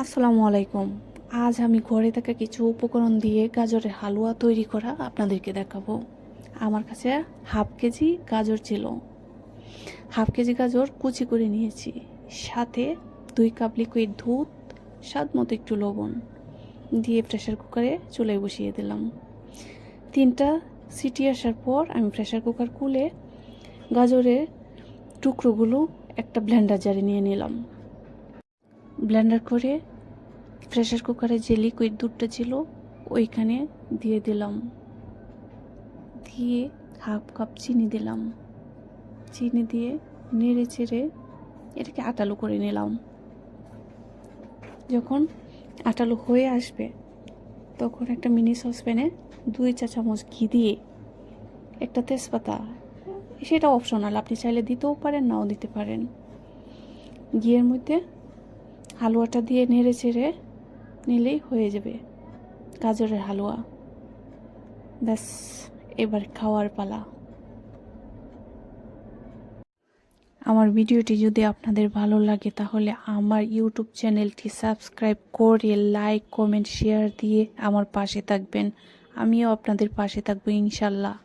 আসসালামু আলাইকুম। আজ আমি ঘরে থাকা কিছু উপকরণ দিয়ে গাজরের হালুয়া তৈরি করা আপনাদেরকে দেখাবো। আমার কাছে হাফ কেজি গাজর ছিল। হাফ কেজি গাজর কুচি করে নিয়েছি, সাথে 2 কাপ লিকুইড দুধ, স্বাদ মতো একটু লবণ দিয়ে প্রেসার কুকারে চুলায় বসিয়ে দিলাম। 3টা সিটি আসার পর আমি প্রেসার কুকার খুলে গাজরের টুকরোগুলো একটা ব্লেন্ডার জারে নিয়ে নিলাম। ব্লেন্ডার করে প্রেসার কুকারে যে লিকুইড দুধটা ছিল ওইখানে দিয়ে দিলাম, দিয়ে হাফ কাপ চিনি দিলাম। চিনি দিয়ে নেড়ে চেড়ে এটাকে আটালো করে নিলাম। যখন আটালো হয়ে আসবে তখন একটা মিনি সসপ্যানে 2 চা চামচ ঘি দিয়ে একটা তেজপাতা, সেটা অপশনাল, আপনি চাইলে দিতেও পারেন নাও দিতে পারেন, ঘিয়ের মধ্যে হালুয়াটা দিয়ে নেড়ে চেড়ে নিলেই হয়ে যাবে গাজরের হালুয়া। ব্যাস, এবার খাওয়ার পালা। আমার ভিডিওটি যদি আপনাদের ভালো লাগে তাহলে আমার ইউটিউব চ্যানেলটি সাবস্ক্রাইব করে লাইক কমেন্ট শেয়ার দিয়ে আমার পাশে থাকবেন। আমিও আপনাদের পাশে থাকবো ইনশাল্লাহ।